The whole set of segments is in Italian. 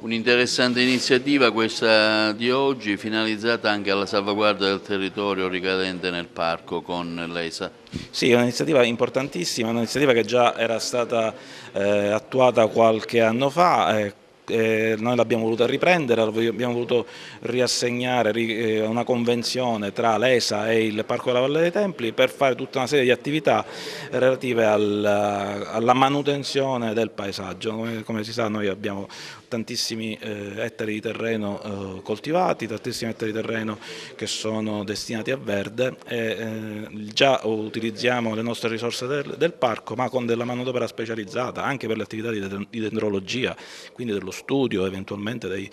Un'interessante iniziativa questa di oggi, finalizzata anche alla salvaguardia del territorio ricadente nel parco con l'ESA. Sì, è un'iniziativa importantissima, un'iniziativa che già era stata attuata qualche anno fa. Noi l'abbiamo voluta riprendere, abbiamo voluto riassegnare una convenzione tra l'ESA e il Parco della Valle dei Templi per fare tutta una serie di attività relative alla manutenzione del paesaggio. Come si sa, noi abbiamo tantissimi ettari di terreno coltivati, tantissimi ettari di terreno che sono destinati a verde e già utilizziamo le nostre risorse del parco, ma con della manodopera specializzata anche per le attività di dendrologia, quindi dello studio eventualmente dei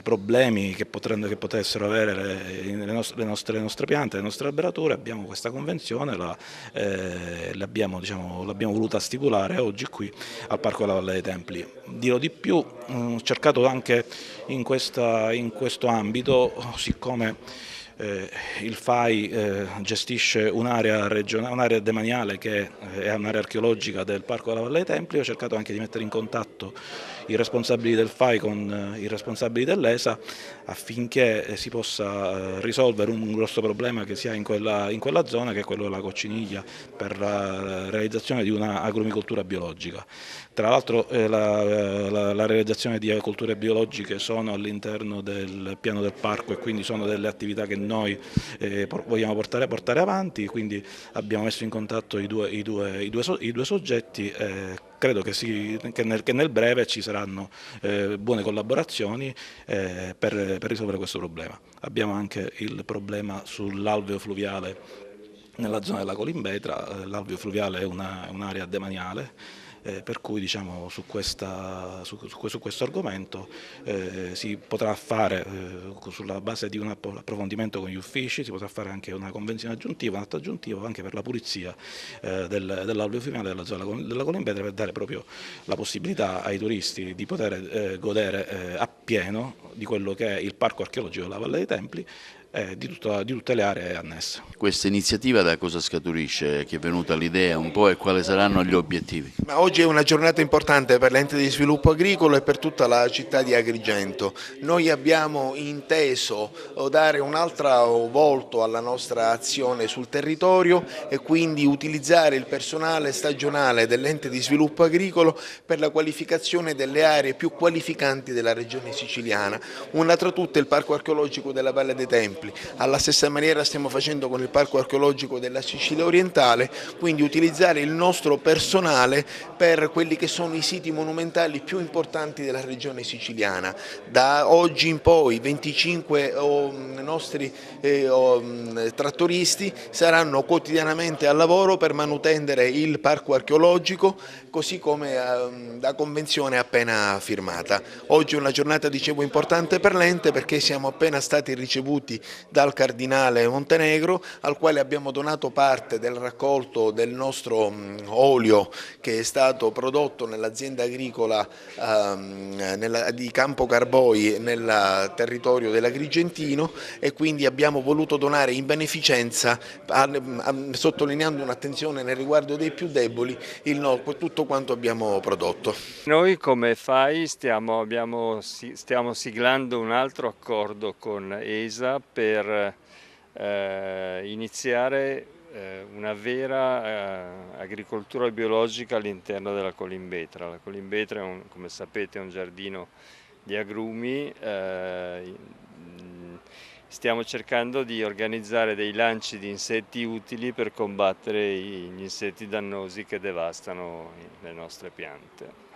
problemi che potessero avere le nostre piante, le nostre alberature. Abbiamo questa convenzione, l'abbiamo voluta stipulare oggi qui al Parco della Valle dei Templi. Dirò di più, ho cercato anche in questo ambito, siccome il FAI gestisce un'area demaniale che è un'area archeologica del Parco della Valle dei Templi, ho cercato anche di mettere in contatto i responsabili del FAI con i responsabili dell'ESA affinché si possa risolvere un grosso problema che si ha in quella zona, che è quello della cocciniglia, per la realizzazione di una agrumicoltura biologica. Tra l'altro la realizzazione di agricolture biologiche sono all'interno del piano del parco e quindi sono delle attività che noi vogliamo portare avanti, quindi abbiamo messo in contatto i due soggetti. Credo che nel breve ci saranno buone collaborazioni per risolvere questo problema. Abbiamo anche il problema sull'alveo fluviale nella zona della Colimbetra. L'alveo fluviale è un'area demaniale, per cui diciamo, su questo argomento si potrà fare, sulla base di un approfondimento con gli uffici, si potrà fare anche una convenzione aggiuntiva, un atto aggiuntivo anche per la pulizia dell'alveo fluviale della zona della Colimbetra, per dare proprio la possibilità ai turisti di poter godere appieno di quello che è il parco archeologico della Valle dei Templi e di tutte le aree annesse. Questa iniziativa da cosa scaturisce? Chi è venuta l'idea un po' e quali saranno gli obiettivi? Ma oggi è una giornata importante per l'ente di sviluppo agricolo e per tutta la città di Agrigento. Noi abbiamo inteso dare un altro volto alla nostra azione sul territorio e quindi utilizzare il personale stagionale dell'ente di sviluppo agricolo per la qualificazione delle aree più qualificanti della regione siciliana. Una tra tutte il Parco archeologico della Valle dei Templi. Alla stessa maniera stiamo facendo con il Parco archeologico della Sicilia orientale, quindi utilizzare il nostro personale per quelli che sono i siti monumentali più importanti della regione siciliana. Da oggi in poi 25 nostri trattoristi saranno quotidianamente al lavoro per manutendere il parco archeologico, così come da convenzione appena firmata. Oggi è una giornata, dicevo, importante per l'ente perché siamo appena stati ricevuti dal Cardinale Montenegro, al quale abbiamo donato parte del raccolto del nostro olio che è stato prodotto nell'azienda agricola di Campo Carboi nel territorio dell'Agrigentino, e quindi abbiamo voluto donare in beneficenza, sottolineando un'attenzione nel riguardo dei più deboli, tutto quanto abbiamo prodotto. Noi come FAI stiamo siglando un altro accordo con ESA per iniziare una vera agricoltura biologica all'interno della Colimbetra. La Colimbetra è come sapete, è un giardino di agrumi. Stiamo cercando di organizzare dei lanci di insetti utili per combattere gli insetti dannosi che devastano le nostre piante.